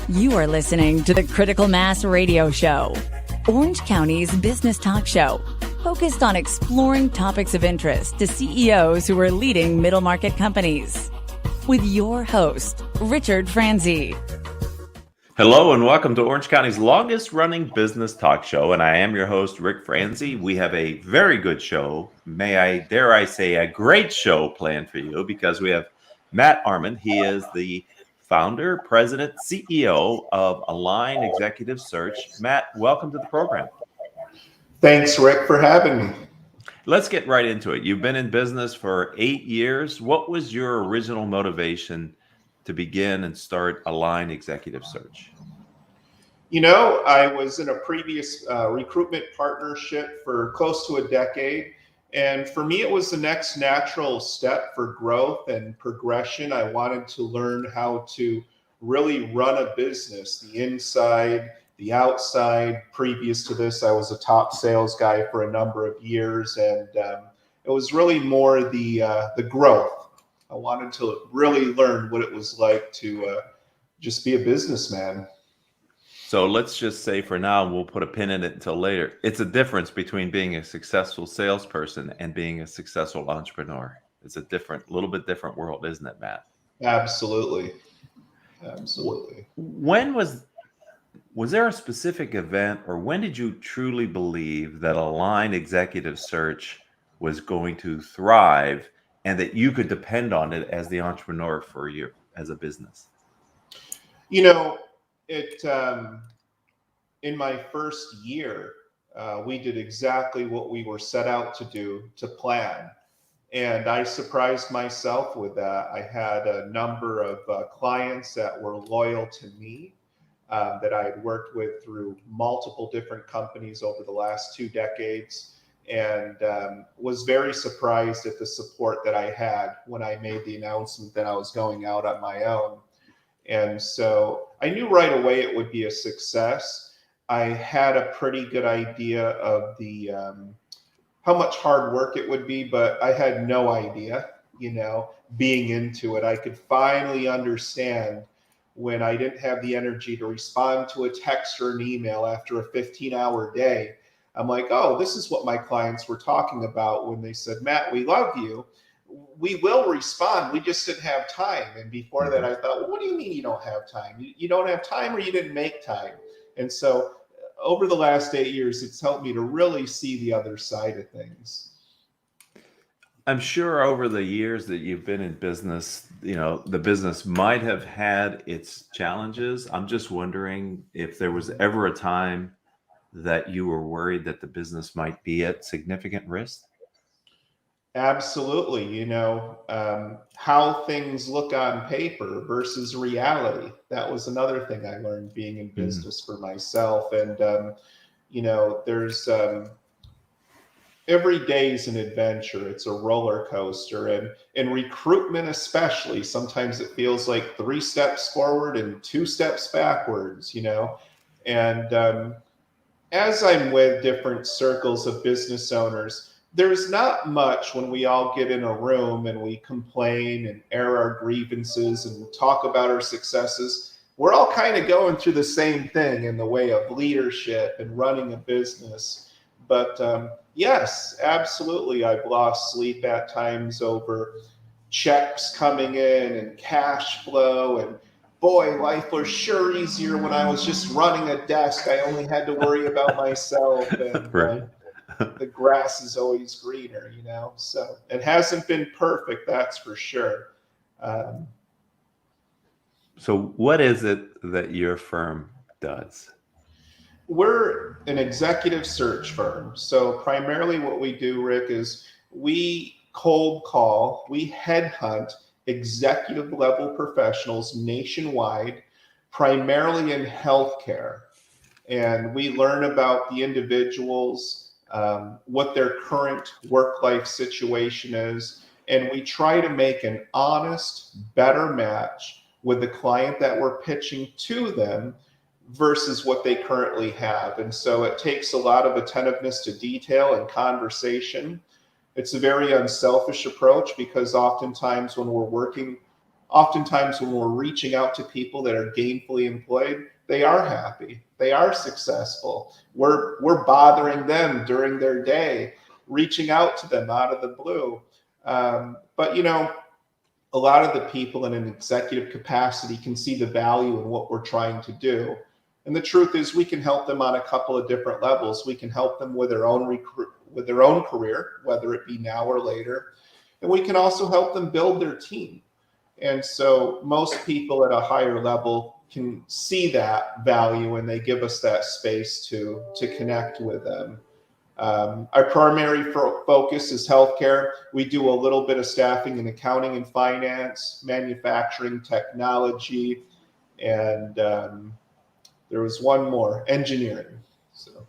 You are listening to the Critical Mass Radio Show, Orange County's business talk show, focused on exploring topics of interest to CEOs who are leading middle market companies. With your host, Richard Franzi. Hello and welcome to Orange County's longest running business talk show. And I am your host, Rick Franzi. We have a very good show. Dare I say, a great show planned for you because we have Matt Armand. He is the founder, president, CEO of Align Executive Search. Matt, welcome to the program. Thanks, Rick, for having me. Let's get right into it. You've been in business for 8 years. What was your original motivation to begin and start Align Executive Search? You know, I was in a previous recruitment partnership for close to a decade. And for me, it was the next natural step for growth and progression. I wanted to learn how to really run a business, the inside, the outside. Previous to this, I was a top sales guy for a number of years. And it was really more the growth. I wanted to really learn what it was like to just be a businessman. So let's just say for now, we'll put a pin in it until later. It's a difference between being a successful salesperson and being a successful entrepreneur. It's a little bit different world, isn't it, Matt? Absolutely. Absolutely. When was there a specific event, or when did you truly believe that Align Executive Search was going to thrive and that you could depend on it as the entrepreneur for you as a business? You know, in my first year, we did exactly what we were set out to do, to plan. And I surprised myself with that. I had a number of clients that were loyal to me, that I had worked with through multiple different companies over the last 2 decades, and was very surprised at the support that I had when I made the announcement that I was going out on my own. And so I knew right away it would be a success. I had a pretty good idea of the how much hard work it would be, but I had no idea, being into it. I could finally understand when I didn't have the energy to respond to a text or an email after a 15-hour day. I'm like, oh, this is what my clients were talking about when they said, Matt, we love you. We will respond. We just didn't have time. And before that, I thought, well, what do you mean you don't have time? You don't have time, or you didn't make time? And so over the last 8 years, it's helped me to really see the other side of things. I'm sure over the years that you've been in business, the business might have had its challenges. I'm just wondering if there was ever a time that you were worried that the business might be at significant risk. Absolutely. How things look on paper versus reality. That was another thing I learned being in business for myself. And, there's every day is an adventure. It's a roller coaster. And in recruitment, especially, sometimes it feels like 3 steps forward and 2 steps backwards, And as I'm with different circles of business owners, there's not much when we all get in a room and we complain and air our grievances and talk about our successes. We're all kind of going through the same thing in the way of leadership and running a business. But yes, absolutely, I've lost sleep at times over checks coming in and cash flow. And boy, life was sure easier when I was just running a desk. I only had to worry about myself. And Right. The grass is always greener, So it hasn't been perfect, that's for sure. So what is it that your firm does? We're an executive search firm. So primarily what we do, Rick, is we cold call, we headhunt executive level professionals nationwide, primarily in healthcare. And we learn about the individuals, what their current work-life situation is, and we try to make an honest, better match with the client that we're pitching to them versus what they currently have. And so it takes a lot of attentiveness to detail and conversation. It's a very unselfish approach because oftentimes when we're working oftentimes when we're reaching out to people that are gainfully employed, they are happy, they are successful. We're bothering them during their day, reaching out to them out of the blue. But a lot of the people in an executive capacity can see the value in what we're trying to do. And the truth is, we can help them on a couple of different levels. We can help them with their own career, whether it be now or later. And we can also help them build their team. And so most people at a higher level can see that value, and they give us that space to connect with them. Our primary focus is healthcare. We do a little bit of staffing in accounting and finance, manufacturing, technology, and there was one more, engineering. So.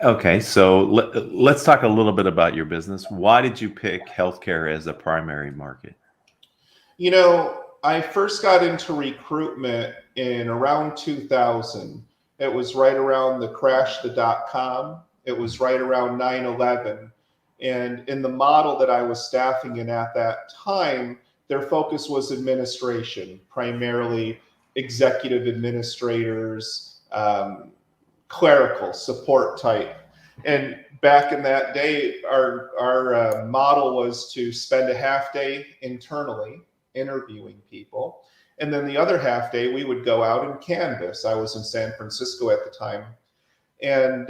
Okay, so let's talk a little bit about your business. Why did you pick healthcare as a primary market? I first got into recruitment in around 2000. It was right around the crash, the dot-com. It was right around 9/11. And in the model that I was staffing in at that time, their focus was administration, primarily executive administrators, clerical support type. And back in that day, our model was to spend a half day internally interviewing people. And then the other half day, we would go out and canvas. I was in San Francisco at the time. And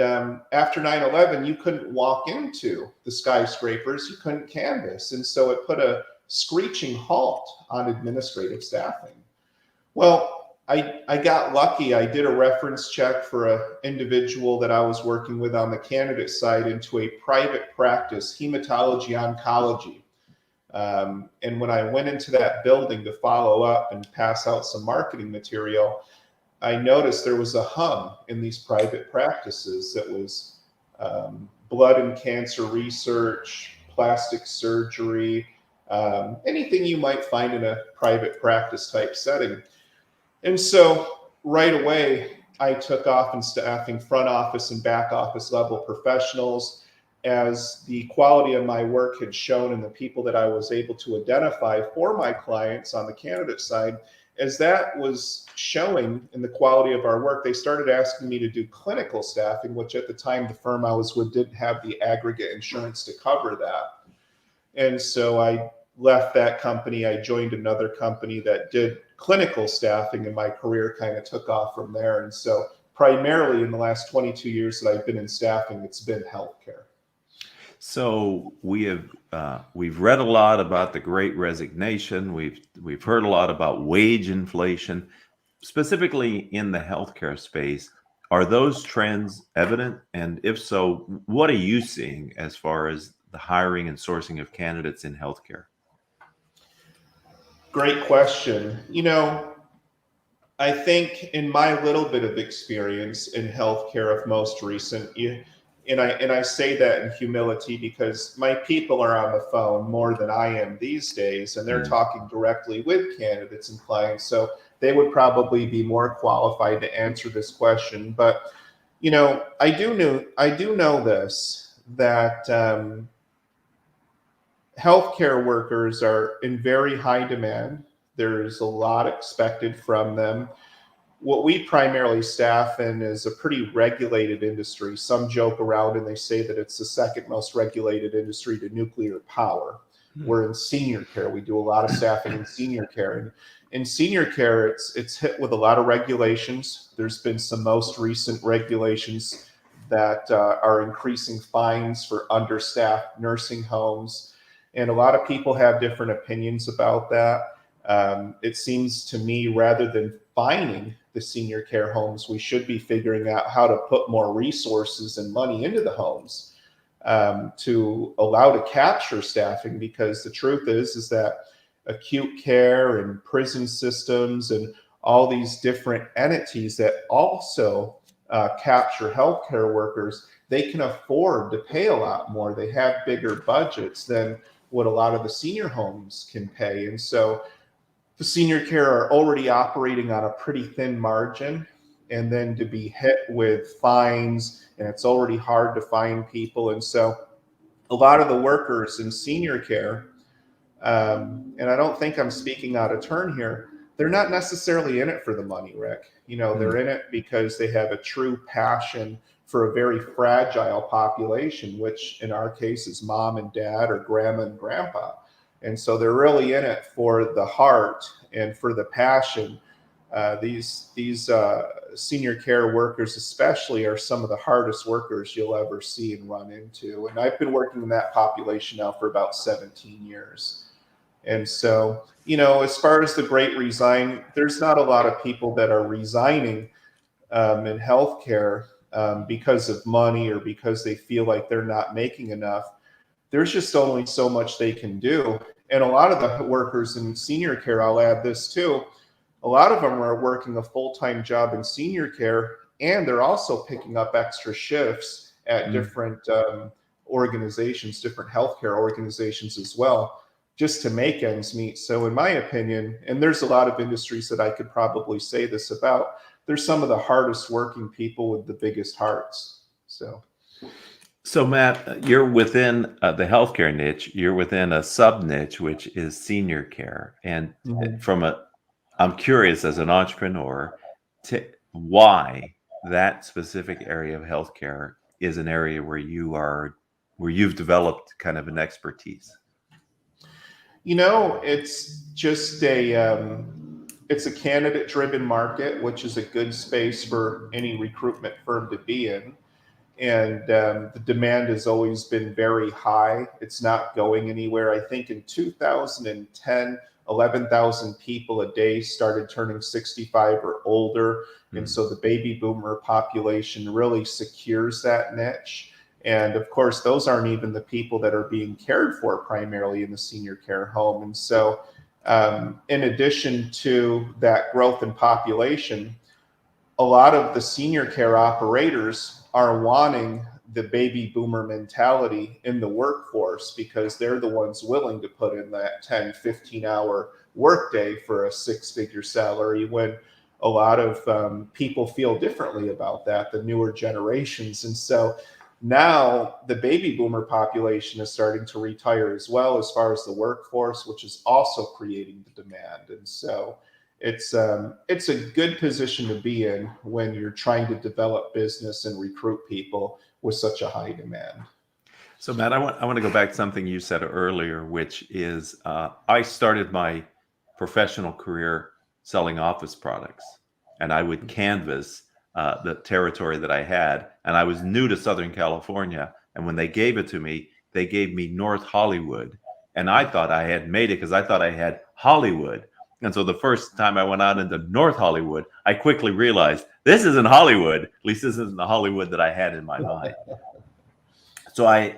after 9/11, you couldn't walk into the skyscrapers, you couldn't canvas. And so it put a screeching halt on administrative staffing. Well, I got lucky. I did a reference check for an individual that I was working with on the candidate side into a private practice, hematology oncology. And when I went into that building to follow up and pass out some marketing material, I noticed there was a hum in these private practices that was blood and cancer research, plastic surgery, anything you might find in a private practice type setting. And so right away, I took off in staffing front office and back office level professionals, as the quality of my work had shown and the people that I was able to identify for my clients on the candidate side. As that was showing in the quality of our work, they started asking me to do clinical staffing, which at the time the firm I was with didn't have the aggregate insurance to cover that. And so I left that company. I joined another company that did clinical staffing, and my career kind of took off from there. And so primarily in the last 22 years that I've been in staffing, it's been healthcare. So we've read a lot about the Great Resignation. We've heard a lot about wage inflation, specifically in the healthcare space. Are those trends evident? And if so, what are you seeing as far as the hiring and sourcing of candidates in healthcare? Great question. I think in my little bit of experience in healthcare of most recent, and I say that in humility because my people are on the phone more than I am these days, and they're talking directly with candidates and clients. So they would probably be more qualified to answer this question. But I do know this, that healthcare workers are in very high demand. There's a lot expected from them. What we primarily staff in is a pretty regulated industry. Some joke around and they say that it's the second most regulated industry to nuclear power. We're in senior care. We do a lot of staffing in senior care. And in senior care, it's hit with a lot of regulations. There's been some most recent regulations that are increasing fines for understaffed nursing homes. And a lot of people have different opinions about that. It seems to me, rather than fining the senior care homes, we should be figuring out how to put more resources and money into the homes to allow to capture staffing, because the truth is that acute care and prison systems and all these different entities that also capture healthcare workers, they can afford to pay a lot more. They have bigger budgets than what a lot of the senior homes can pay. And so the senior care are already operating on a pretty thin margin, and then to be hit with fines, and it's already hard to find people. And so a lot of the workers in senior care And I don't think I'm speaking out of turn here. They're not necessarily in it for the money, Rick. They're in it because they have a true passion for a very fragile population, which in our case is mom and dad or grandma and grandpa. And so they're really in it for the heart and for the passion. These senior care workers especially are some of the hardest workers you'll ever see and run into. And I've been working in that population now for about 17 years. And so, as far as the great resign, there's not a lot of people that are resigning in healthcare because of money or because they feel like they're not making enough. There's just only so much they can do. And a lot of the workers in senior care, I'll add this too, a lot of them are working a full-time job in senior care, and they're also picking up extra shifts at different organizations, different healthcare organizations as well, just to make ends meet. So in my opinion, and there's a lot of industries that I could probably say this about, they're some of the hardest working people with the biggest hearts. So Matt, you're within the healthcare niche. You're within a sub niche, which is senior care. And I'm curious as an entrepreneur why that specific area of healthcare is an area where you've developed kind of an expertise. It's just it's a candidate driven market, which is a good space for any recruitment firm to be in. And the demand has always been very high. It's not going anywhere. I think in 2010, 11,000 people a day started turning 65 or older. And so the baby boomer population really secures that niche. And of course, those aren't even the people that are being cared for primarily in the senior care home. And so in addition to that growth in population, a lot of the senior care operators are wanting the baby boomer mentality in the workforce because they're the ones willing to put in that 10, 15-hour workday for a six-figure salary, when a lot of people feel differently about that, the newer generations. And so now the baby boomer population is starting to retire as well as far as the workforce, which is also creating the demand. And so it's a good position to be in when you're trying to develop business and recruit people with such a high demand. So Matt, I want to go back to something you said earlier, which is I started my professional career selling office products, and I would canvas the territory that I had, and I was new to Southern California. And when they gave it to me, they gave me North Hollywood, and I thought I had made it because I thought I had Hollywood. And so the first time I went out into North Hollywood, I quickly realized this isn't Hollywood. At least this isn't the Hollywood that I had in my mind. So I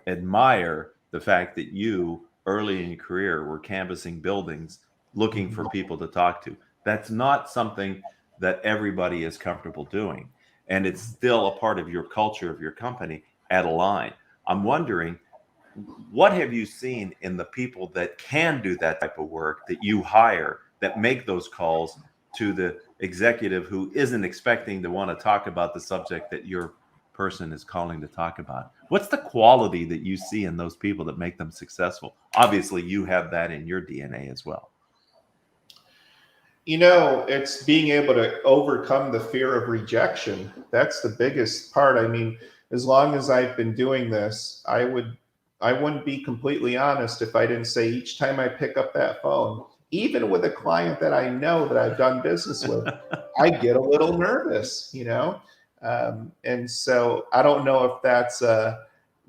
admire the fact that you, early in your career, were canvassing buildings, looking for people to talk to. That's not something that everybody is comfortable doing. And it's still a part of your culture, of your company, at Align. I'm wondering, what have you seen in the people that can do that type of work that you hire, that make those calls to the executive who isn't expecting to want to talk about the subject that your person is calling to talk about? What's the quality that you see in those people that make them successful? Obviously, you have that in your DNA as well. It's being able to overcome the fear of rejection. That's the biggest part. I mean, as long as I've been doing this, I wouldn't be completely honest if I didn't say each time I pick up that phone, even with a client that I know that I've done business with, I get a little nervous, and so I don't know if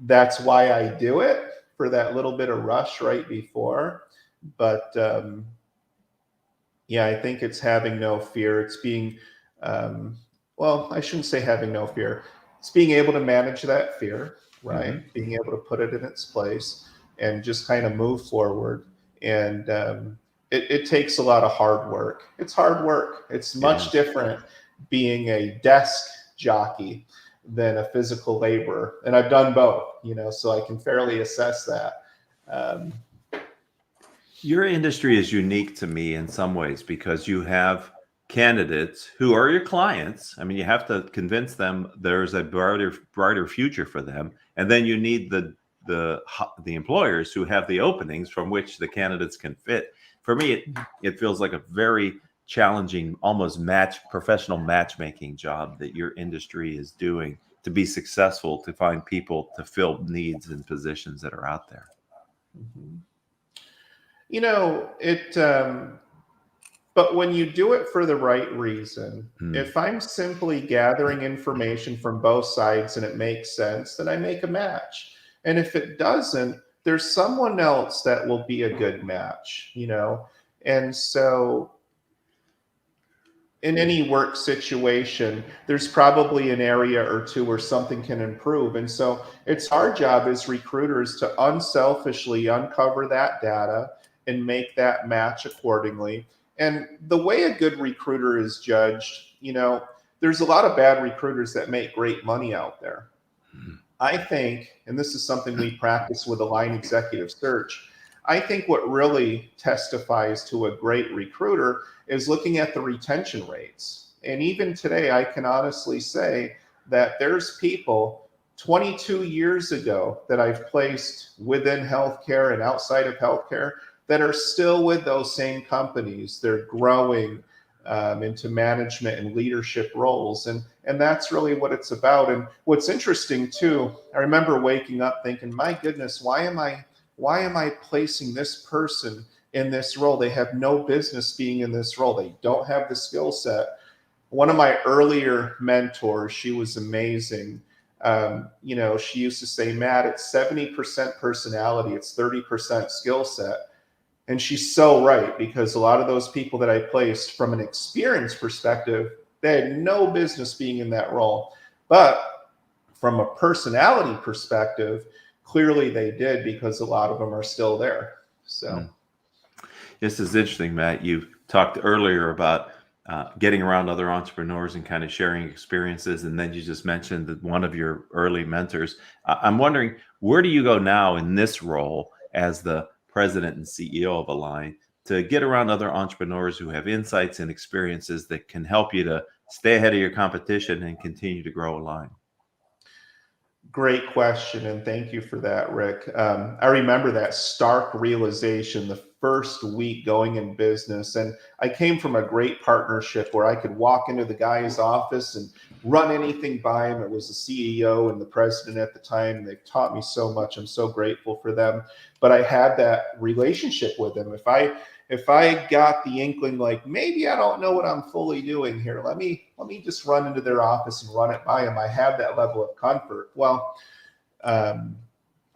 that's why I do it, for that little bit of rush right before. But yeah, I think it's having no fear. It's being, I shouldn't say having no fear. It's being able to manage that fear, right? Mm-hmm. Being able to put it in its place and just kind of move forward. And it takes a lot of hard work. It's hard work. It's much different being a desk jockey than a physical laborer. And I've done both, so I can fairly assess that. Your industry is unique to me in some ways because you have candidates who are your clients. I mean, you have to convince them there's a brighter future for them. And then you need the the employers who have the openings from which the candidates can fit. For me, it feels like a very challenging, almost professional matchmaking job that your industry is doing to be successful, to find people to fill needs and positions that are out there. Mm-hmm. But when you do it for the right reason, if I'm simply gathering information from both sides and it makes sense, then I make a match. And if it doesn't, there's someone else that will be a good match, And so in any work situation, there's probably an area or two where something can improve. And so it's our job as recruiters to unselfishly uncover that data and make that match accordingly. And the way a good recruiter is judged, there's a lot of bad recruiters that make great money out there. I think, and this is something we practice with Align Executive Search, I think what really testifies to a great recruiter is looking at the retention rates. And even today, I can honestly say that there's people 22 years ago that I've placed within healthcare and outside of healthcare that are still with those same companies. They're growing into management and leadership roles. And that's really what it's about. And what's interesting too, I remember waking up thinking, my goodness, why am I placing this person in this role? They have no business being in this role. They don't have the skill set. One of my earlier mentors, she was amazing. She used to say, Matt, it's 70% personality, it's 30% skill set. And she's so right, because a lot of those people that I placed from an experience perspective, they had no business being in that role. But from a personality perspective, clearly they did, because a lot of them are still there. So this is interesting, Matt. You talked earlier about getting around other entrepreneurs and kind of sharing experiences. And then you just mentioned that one of your early mentors. I'm wondering, where do you go now in this role as the president and CEO of Align to get around other entrepreneurs who have insights and experiences that can help you to stay ahead of your competition and continue to grow Align? Great question, and thank you for that, Rick. I remember that stark realization the first week going in business, and I came from a great partnership where I could walk into the guy's office and run anything by him. It was the CEO and the president at the time. They've taught me so much. I'm so grateful for them. But I had that relationship with them. If I got the inkling, like, maybe I don't know what I'm fully doing here, let me just run into their office and run it by them, I have that level of comfort. Well, I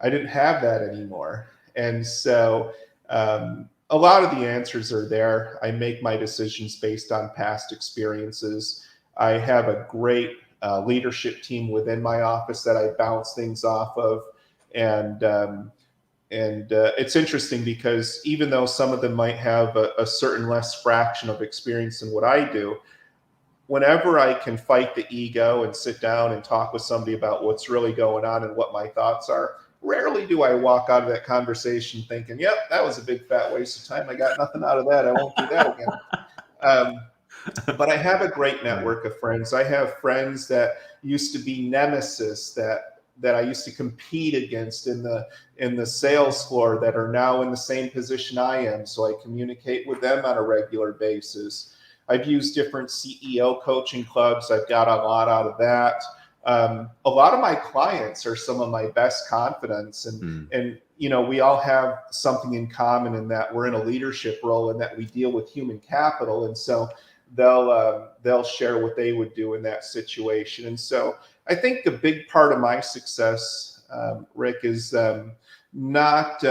didn't have that anymore. And so a lot of the answers are there. I make my decisions based on past experiences. I have a great leadership team within my office that I bounce things off of. And it's interesting because even though some of them might have a certain less fraction of experience than what I do, whenever I can fight the ego and sit down and talk with somebody about what's really going on and what my thoughts are, rarely do I walk out of that conversation thinking, yep, that was a big fat waste of time. I got nothing out of that. I won't do that again. But I have a great network of friends. I have friends that used to be nemesis that I used to compete against in the sales floor that are now in the same position I am. So I communicate with them on a regular basis. I've used different CEO coaching clubs. I've got a lot out of that. A lot of my clients are some of my best confidants, and we all have something in common in that we're in a leadership role and that we deal with human capital. And so they'll share what they would do in that situation. And so I think the big part of my success, Rick, is not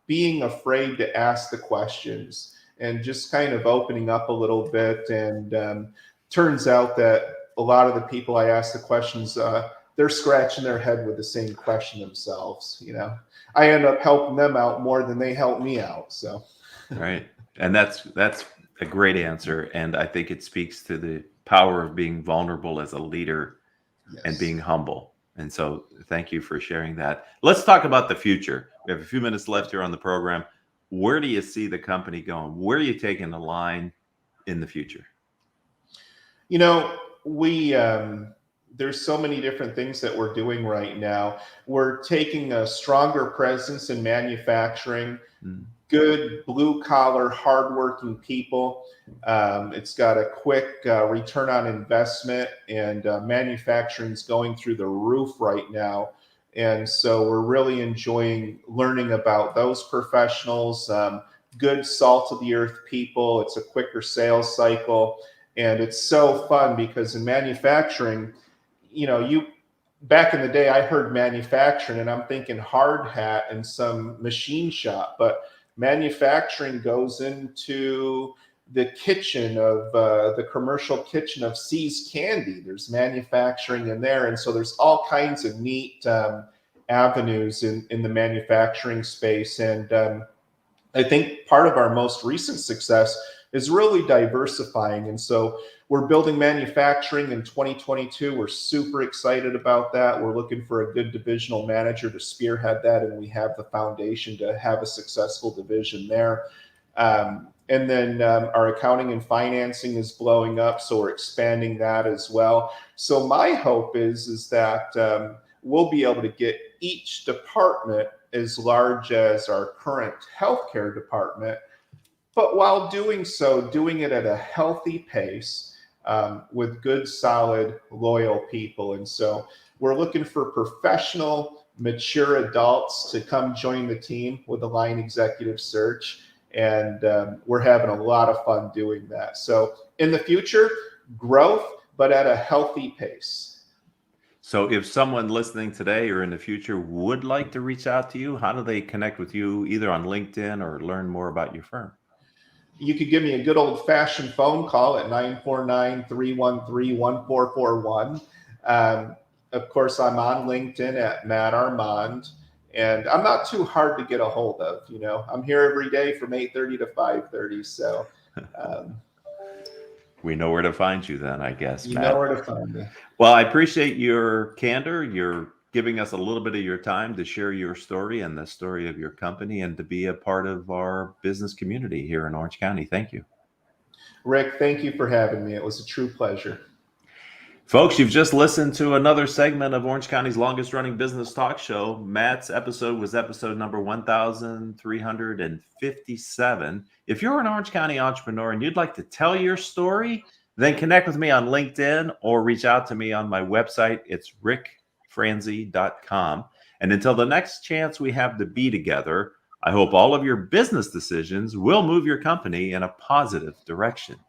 being afraid to ask the questions and just kind of opening up a little bit. And turns out that a lot of the people I ask the questions, they're scratching their head with the same question themselves. I end up helping them out more than they help me out. So, right, and that's a great answer, and I think it speaks to the power of being vulnerable as a leader. Yes. And being humble. And so thank you for sharing that. Let's talk about the future. We have a few minutes left here on the program. Where do you see the company going? Where are you taking Align in the future? there's so many different things that we're doing right now. We're taking a stronger presence in manufacturing, good blue collar, hardworking people. It's got a quick return on investment, and manufacturing is going through the roof right now. And so we're really enjoying learning about those professionals, good salt of the earth people. It's a quicker sales cycle. And it's so fun because in manufacturing, back in the day, I heard manufacturing and I'm thinking hard hat and some machine shop, but manufacturing goes into the kitchen of the commercial kitchen of C's Candy. There's manufacturing in there. And so there's all kinds of neat avenues in the manufacturing space. And I think part of our most recent success is really diversifying. And so we're building manufacturing in 2022. We're super excited about that. We're looking for a good divisional manager to spearhead that, and we have the foundation to have a successful division there. And then our accounting and financing is blowing up, so we're expanding that as well. So my hope is that we'll be able to get each department as large as our current healthcare department, but while doing so, doing it at a healthy pace with good, solid, loyal people. And so we're looking for professional, mature adults to come join the team with the line executive search. And we're having a lot of fun doing that. So in the future, growth, but at a healthy pace. So if someone listening today or in the future would like to reach out to you, how do they connect with you either on LinkedIn or learn more about your firm? You could give me a good old fashioned phone call at 949-313-1441. Of course, I'm on LinkedIn at Matt Armand, and I'm not too hard to get a hold of. I'm here every day from 8:30 to 5:30. So we know where to find you then, I guess, you Matt. know where to find me. Well, I appreciate your candor. You're giving us a little bit of your time to share your story and the story of your company and to be a part of our business community here in Orange County. Thank you. Rick, thank you for having me. It was a true pleasure. Folks, you've just listened to another segment of Orange County's longest running business talk show. Matt's episode was episode number 1357. If you're an Orange County entrepreneur and you'd like to tell your story, then connect with me on LinkedIn or reach out to me on my website. It's rickfranzi.com. And until the next chance we have to be together, I hope all of your business decisions will move your company in a positive direction.